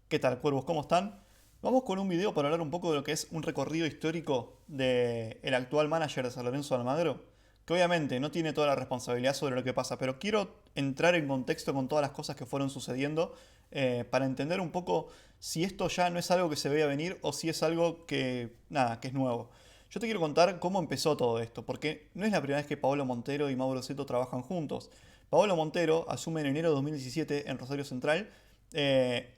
¿Qué tal, cuervos? ¿Cómo están? Vamos con un video para hablar un poco de lo que es un recorrido histórico del actual manager de San Lorenzo de Almagro, que obviamente no tiene toda la responsabilidad sobre lo que pasa, pero quiero entrar en contexto con todas las cosas que fueron sucediendo para entender un poco si esto ya no es algo que se veía venir o si es algo que, nada, que es nuevo. Yo te quiero contar cómo empezó todo esto, porque no es la primera vez que Paolo Montero y Mauro Seto trabajan juntos. Paolo Montero asume en enero de 2017 en Rosario Central.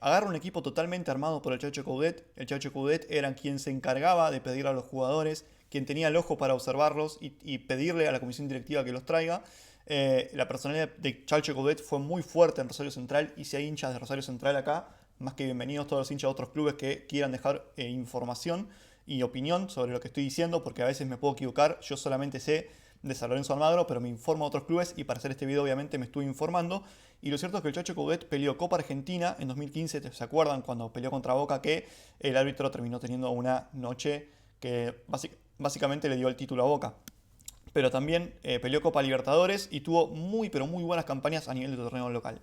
Agarra un equipo totalmente armado por el Chacho Coudet. El Chacho Coudet era quien se encargaba de pedir a los jugadores, quien tenía el ojo para observarlos y pedirle a la comisión directiva que los traiga. La personalidad de Chacho Coudet fue muy fuerte en Rosario Central, y si hay hinchas de Rosario Central acá, más que bienvenidos todos los hinchas de otros clubes que quieran dejar información y opinión sobre lo que estoy diciendo, porque a veces me puedo equivocar. Yo solamente sé de San Lorenzo Almagro, pero me informo de otros clubes y para hacer este video obviamente me estuve informando. Y lo cierto es que el Chacho Coudet peleó Copa Argentina en 2015. ¿Se acuerdan cuando peleó contra Boca que el árbitro terminó teniendo una noche que básicamente le dio el título a Boca? Pero también peleó Copa Libertadores y tuvo muy pero muy buenas campañas a nivel de torneo local.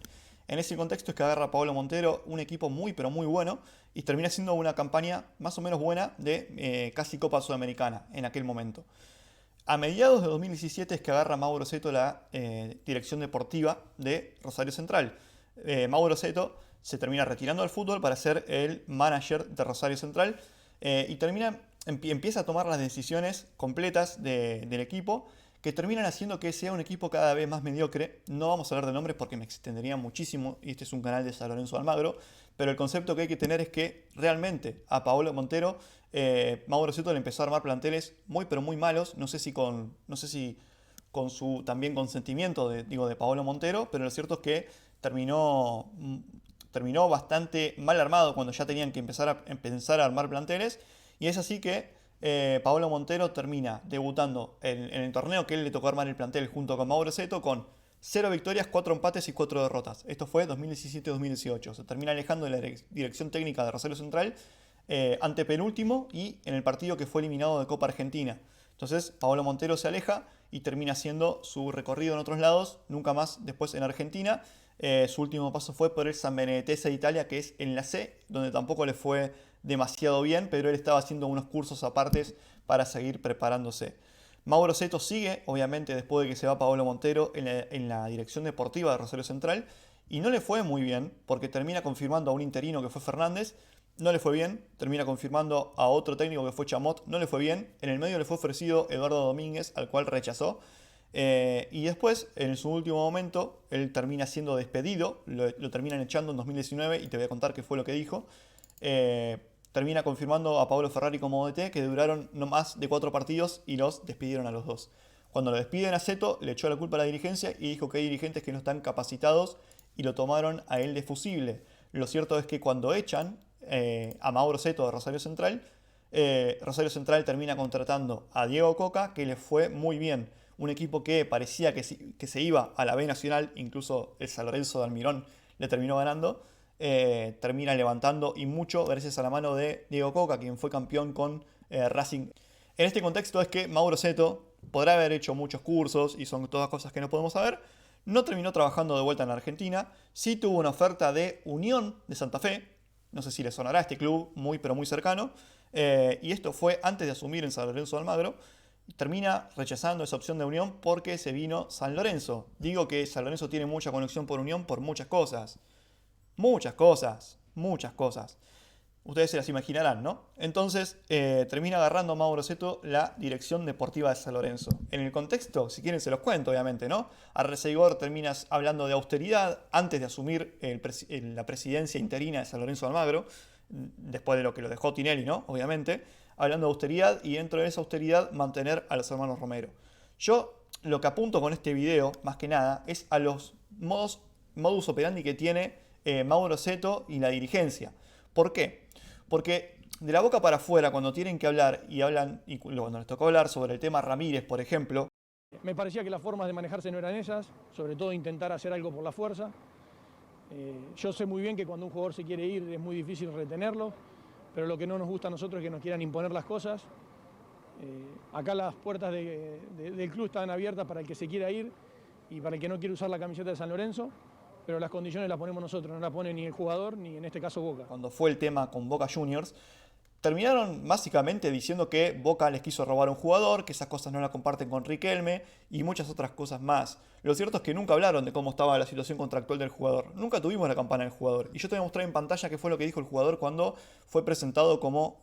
En ese contexto es que agarra a Paolo Montero, un equipo muy pero muy bueno, y termina siendo una campaña más o menos buena de casi Copa Sudamericana en aquel momento. A mediados de 2017 es que agarra Mauro Seto la dirección deportiva de Rosario Central. Mauro Seto se termina retirando del fútbol para ser el manager de Rosario Central y empieza a tomar las decisiones completas del equipo, que terminan haciendo que sea un equipo cada vez más mediocre. No vamos a hablar de nombres porque me extendería muchísimo y este es un canal de San Lorenzo Almagro, pero el concepto que hay que tener es que realmente a Paolo Montero, Mauro Seto le empezó a armar planteles muy pero muy malos. No sé si con su también consentimiento de Paolo Montero, pero lo cierto es que terminó bastante mal armado cuando ya tenían que empezar a armar planteles. Y es así que Paolo Montero termina debutando en el torneo que él le tocó armar el plantel junto con Mauro Seto con 0 victorias, 4 empates y 4 derrotas. Esto fue 2017-2018. Se termina alejando de la dirección técnica de Rosario Central, ante penúltimo y en el partido que fue eliminado de Copa Argentina. Entonces Paolo Montero se aleja y termina haciendo su recorrido en otros lados, nunca más después en Argentina. Su último paso fue por el San Benedetese de Italia, que es en la C, donde tampoco le fue demasiado bien, pero él estaba haciendo unos cursos apartes para seguir preparándose. Mauro Seto sigue, obviamente, después de que se va Paolo Montero en la dirección deportiva de Rosario Central, y no le fue muy bien, porque termina confirmando a un interino que fue Fernández. No le fue bien, termina confirmando a otro técnico que fue Chamot, no le fue bien. En el medio le fue ofrecido Eduardo Domínguez, al cual rechazó. Y después, en su último momento, él termina siendo despedido, lo terminan echando en 2019 y te voy a contar qué fue lo que dijo. Termina confirmando a Pablo Ferrari como DT, que duraron no más de 4 partidos y los despidieron a los dos. Cuando lo despiden a Seto, le echó la culpa a la dirigencia y dijo que hay dirigentes que no están capacitados y lo tomaron a él de fusible. Lo cierto es que cuando echan a Mauro Seto de Rosario Central termina contratando a Diego Coca, que le fue muy bien. Un equipo que parecía que se iba a la B Nacional, incluso el San Lorenzo de Almirón le terminó ganando. Termina levantando y mucho gracias a la mano de Diego Coca, quien fue campeón con Racing. En este contexto es que Mauro Seto podrá haber hecho muchos cursos y son todas cosas que no podemos saber. No terminó trabajando de vuelta en Argentina. Sí tuvo una oferta de Unión de Santa Fe. No sé si le sonará este club, muy pero muy cercano. Y esto fue antes de asumir en San Lorenzo de Almagro. Termina rechazando esa opción de Unión porque se vino San Lorenzo. Digo que San Lorenzo tiene mucha conexión por Unión por muchas cosas. Muchas cosas, muchas cosas. Ustedes se las imaginarán, ¿no? Entonces termina agarrando a Mauro Seto la dirección deportiva de San Lorenzo. En el contexto, si quieren se los cuento, obviamente, ¿no? Arreceigor termina hablando de austeridad antes de asumir la presidencia interina de San Lorenzo Almagro, después de lo que lo dejó Tinelli, ¿no? Obviamente, hablando de austeridad y dentro de esa austeridad mantener a los hermanos Romero. Yo lo que apunto con este video, más que nada, es a los modus operandi que tiene Mauro Seto y la dirigencia. ¿Por qué? Porque de la boca para afuera, cuando tienen que hablar y hablan, y cuando les tocó hablar sobre el tema Ramírez, por ejemplo. Me parecía que las formas de manejarse no eran esas, sobre todo intentar hacer algo por la fuerza. Yo sé muy bien que cuando un jugador se quiere ir es muy difícil retenerlo, pero lo que no nos gusta a nosotros es que nos quieran imponer las cosas. Acá las puertas del club están abiertas para el que se quiera ir y para el que no quiere usar la camiseta de San Lorenzo. pero las condiciones las ponemos nosotros, no las pone ni el jugador ni en este caso Boca. Cuando fue el tema con Boca Juniors, terminaron básicamente diciendo que Boca les quiso robar a un jugador, que esas cosas no las comparten con Riquelme y muchas otras cosas más. Lo cierto es que nunca hablaron de cómo estaba la situación contractual del jugador. Nunca tuvimos la campana del jugador. Y yo te voy a mostrar en pantalla qué fue lo que dijo el jugador cuando fue presentado como,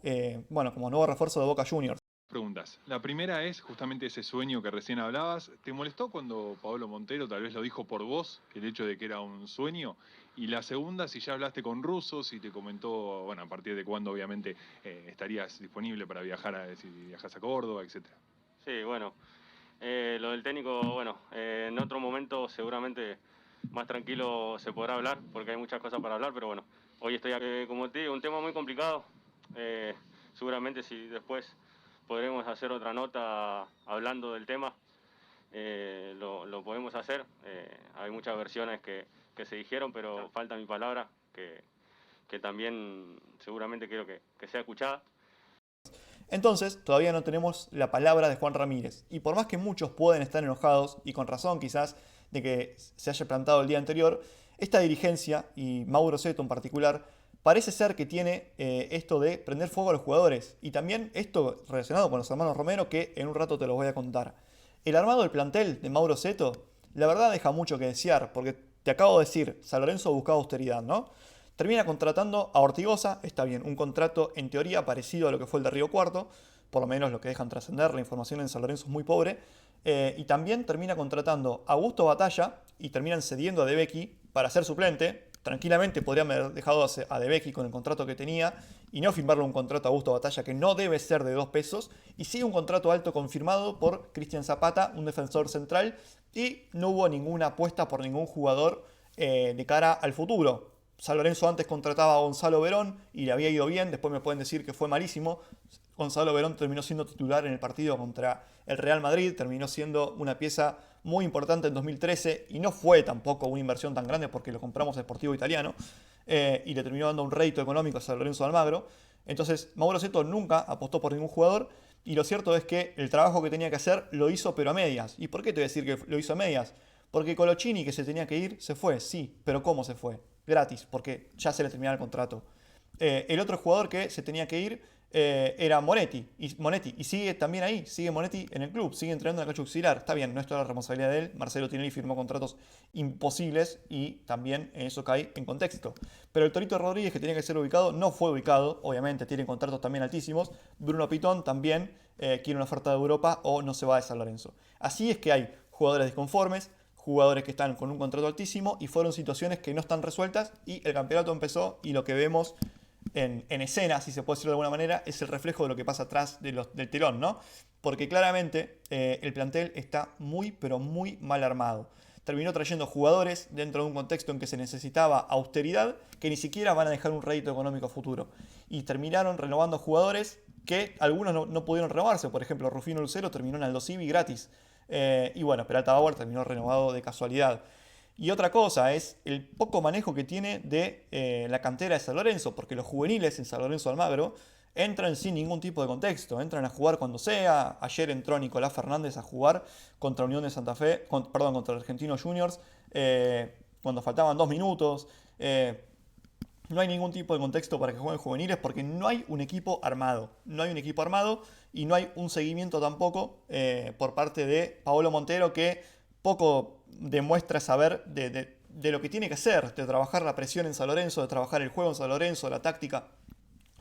como nuevo refuerzo de Boca Juniors. Preguntas. La primera es justamente ese sueño que recién hablabas. ¿Te molestó cuando Pablo Montero tal vez lo dijo por vos, el hecho de que era un sueño? Y la segunda, si ya hablaste con Russo, si te comentó, bueno, a partir de cuándo obviamente estarías disponible para viajar, si viajas a Córdoba, etcétera. Sí, bueno, lo del técnico, bueno, en otro momento seguramente más tranquilo se podrá hablar, porque hay muchas cosas para hablar, pero bueno, hoy estoy aquí, como te digo, un tema muy complicado. Seguramente si después podremos hacer otra nota hablando del tema, lo podemos hacer. Hay muchas versiones que se dijeron, pero falta mi palabra, que también seguramente quiero que sea escuchada. Entonces, todavía no tenemos la palabra de Juan Ramírez. Y por más que muchos pueden estar enojados, y con razón quizás, de que se haya plantado el día anterior, esta dirigencia, y Mauro Seto en particular, parece ser que tiene esto de prender fuego a los jugadores. Y también esto relacionado con los hermanos Romero, que en un rato te los voy a contar. El armado del plantel de Mauro Seto, la verdad deja mucho que desear, porque te acabo de decir, San Lorenzo buscaba austeridad, ¿no? Termina contratando a Ortigosa, está bien, un contrato en teoría parecido a lo que fue el de Río Cuarto, por lo menos lo que dejan trascender, la información en San Lorenzo es muy pobre, y también termina contratando a Augusto Batalla y terminan cediendo a De Becchi para ser suplente. Tranquilamente podrían haber dejado a De Becchi con el contrato que tenía y no firmarle un contrato a Augusto Batalla que no debe ser de 2 pesos, y sí un contrato alto confirmado por Cristian Zapata, un defensor central, y no hubo ninguna apuesta por ningún jugador de cara al futuro. San Lorenzo antes contrataba a Gonzalo Verón y le había ido bien, después me pueden decir que fue malísimo. Gonzalo Verón terminó siendo titular en el partido contra el Real Madrid, terminó siendo una pieza muy importante en 2013 y no fue tampoco una inversión tan grande porque lo compramos a Sportivo Italiano y le terminó dando un rédito económico a San Lorenzo de Almagro. Entonces Mauro Seto nunca apostó por ningún jugador y lo cierto es que el trabajo que tenía que hacer lo hizo pero a medias. ¿Y por qué te voy a decir que lo hizo a medias? Porque Colochini, que se tenía que ir, se fue, sí, pero ¿cómo se fue? Gratis, porque ya se le terminaba el contrato. El otro jugador que se tenía que ir era Monetti, y sigue también ahí, sigue Monetti en el club, sigue entrenando en la cancha auxiliar. Está bien, no es toda la responsabilidad de él, Marcelo Tinelli firmó contratos imposibles y también eso cae en contexto. Pero el Torito Rodríguez, que tenía que ser ubicado, no fue ubicado, obviamente tiene contratos también altísimos. Bruno Pitón también quiere una oferta de Europa o no se va de San Lorenzo. Así es que hay jugadores disconformes, jugadores que están con un contrato altísimo y fueron situaciones que no están resueltas y el campeonato empezó y lo que vemos en escena, si se puede decir de alguna manera, es el reflejo de lo que pasa atrás del telón, ¿no? Porque claramente el plantel está muy pero muy mal armado. Terminó trayendo jugadores dentro de un contexto en que se necesitaba austeridad que ni siquiera van a dejar un rédito económico futuro. Y terminaron renovando jugadores que algunos no pudieron renovarse. Por ejemplo, Rufino Lucero terminó en Aldo Civi gratis. Y bueno, Peralta Bauer terminó renovado de casualidad. Y otra cosa es el poco manejo que tiene de la cantera de San Lorenzo, porque los juveniles en San Lorenzo de Almagro entran sin ningún tipo de contexto, entran a jugar cuando sea. Ayer entró Nicolás Fernández a jugar contra Unión de Santa Fe, contra Argentinos Juniors, cuando faltaban 2 minutos. No hay ningún tipo de contexto para que jueguen juveniles porque no hay un equipo armado. No hay un equipo armado y no hay un seguimiento tampoco por parte de Paolo Montero, que poco demuestra saber de lo que tiene que hacer, de trabajar la presión en San Lorenzo, de trabajar el juego en San Lorenzo, la táctica.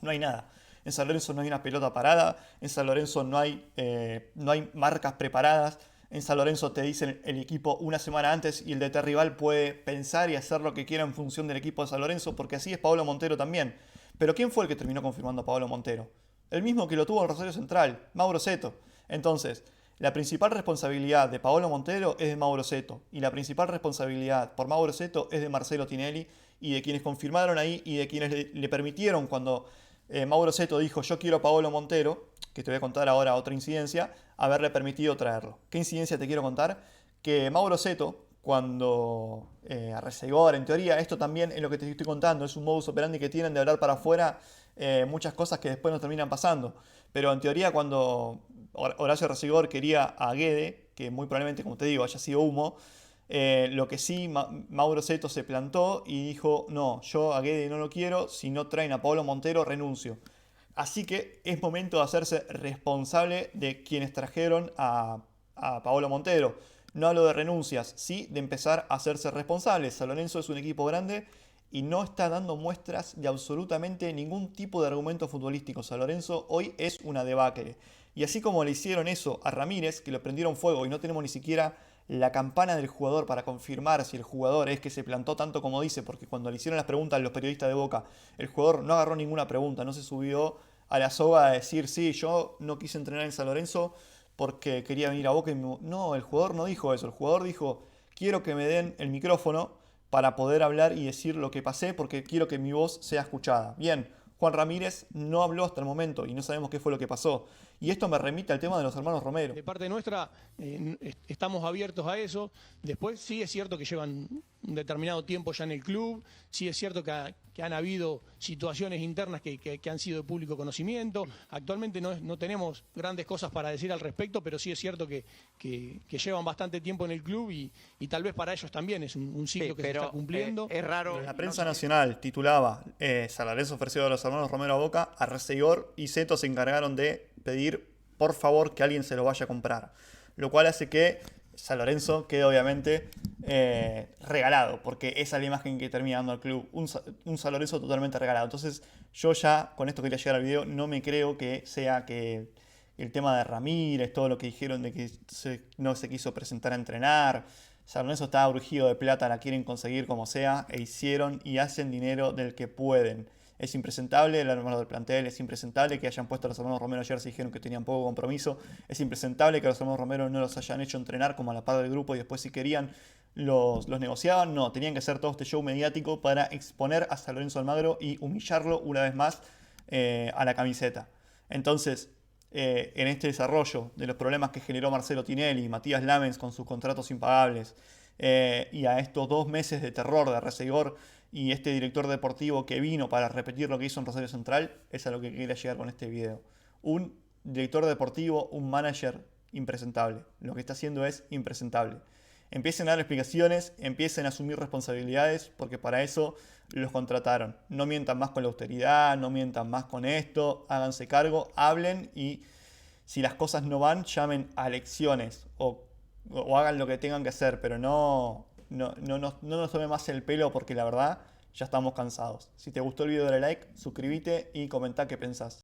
No hay nada. En San Lorenzo no hay una pelota parada, en San Lorenzo no hay marcas preparadas. En San Lorenzo te dicen el equipo una semana antes y el DT rival puede pensar y hacer lo que quiera en función del equipo de San Lorenzo, porque así es Paolo Montero también. Pero ¿quién fue el que terminó confirmando a Paolo Montero? El mismo que lo tuvo en Rosario Central, Mauro Seto. Entonces, la principal responsabilidad de Paolo Montero es de Mauro Seto, y la principal responsabilidad por Mauro Seto es de Marcelo Tinelli y de quienes confirmaron ahí y de quienes le permitieron cuando Mauro Seto dijo yo quiero a Paolo Montero, que te voy a contar ahora otra incidencia, haberle permitido traerlo. ¿Qué incidencia te quiero contar? Que Mauro Seto, cuando arresegó, en teoría, esto también es lo que te estoy contando, es un modus operandi que tienen de hablar para afuera muchas cosas que después no terminan pasando. Pero en teoría, cuando Horacio Arcegor quería a Guede, que muy probablemente, como te digo, haya sido humo, Lo que sí, Mauro Seto se plantó y dijo, no, yo a Guede no lo quiero, si no traen a Paolo Montero renuncio. Así que es momento de hacerse responsable de quienes trajeron a Paolo Montero. No hablo de renuncias, sí de empezar a hacerse responsables. San Lorenzo es un equipo grande y no está dando muestras de absolutamente ningún tipo de argumento futbolístico. San Lorenzo hoy es una debacle. Y así como le hicieron eso a Ramírez, que lo prendieron fuego y no tenemos ni siquiera la campana del jugador para confirmar si el jugador es que se plantó tanto como dice, porque cuando le hicieron las preguntas a los periodistas de Boca, el jugador no agarró ninguna pregunta, no se subió a la soga a decir, sí, yo no quise entrenar en San Lorenzo porque quería venir a Boca. No, el jugador no dijo eso, el jugador dijo, quiero que me den el micrófono para poder hablar y decir lo que pasé porque quiero que mi voz sea escuchada. Bien, Juan Ramírez no habló hasta el momento y no sabemos qué fue lo que pasó. Y esto me remite al tema de los hermanos Romero. De parte nuestra, estamos abiertos a eso. Después sí es cierto que llevan un determinado tiempo ya en el club, sí es cierto que han habido situaciones internas que han sido de público conocimiento. Actualmente no tenemos grandes cosas para decir al respecto, pero sí es cierto que llevan bastante tiempo en el club y tal vez para ellos también es un ciclo que se está cumpliendo. Es raro. La prensa nacional titulaba, San Lorenzo ofreció a los hermanos Romero a Boca, Arcegor y Seto se encargaron de pedir por favor que alguien se lo vaya a comprar, lo cual hace que San Lorenzo quede obviamente regalado, porque esa es la imagen que termina dando al club, un San Lorenzo totalmente regalado. Entonces yo ya con esto quería llegar al video, no me creo que sea que el tema de Ramírez, todo lo que dijeron de que no se quiso presentar a entrenar, San Lorenzo está urgido de plata, la quieren conseguir como sea, e hicieron y hacen dinero del que pueden. Es impresentable el hermano del plantel, es impresentable que hayan puesto a los hermanos Romero ayer, se dijeron que tenían poco compromiso, es impresentable que a los hermanos Romero no los hayan hecho entrenar como a la par del grupo y después si querían los negociaban. No, tenían que hacer todo este show mediático para exponer a San Lorenzo Almagro y humillarlo una vez más a la camiseta. Entonces, en este desarrollo de los problemas que generó Marcelo Tinelli y Matías Lamens con sus contratos impagables y a estos 2 meses de terror de Arcegor y este director deportivo que vino para repetir lo que hizo en Rosario Central, es a lo que quería llegar con este video. Un director deportivo, un manager impresentable. Lo que está haciendo es impresentable. Empiecen a dar explicaciones, empiecen a asumir responsabilidades, porque para eso los contrataron. No mientan más con la austeridad, no mientan más con esto, háganse cargo, hablen y si las cosas no van, llamen a elecciones o hagan lo que tengan que hacer, pero no nos tome más el pelo porque la verdad ya estamos cansados. Si te gustó el video dale like, suscríbete y comentá qué pensás.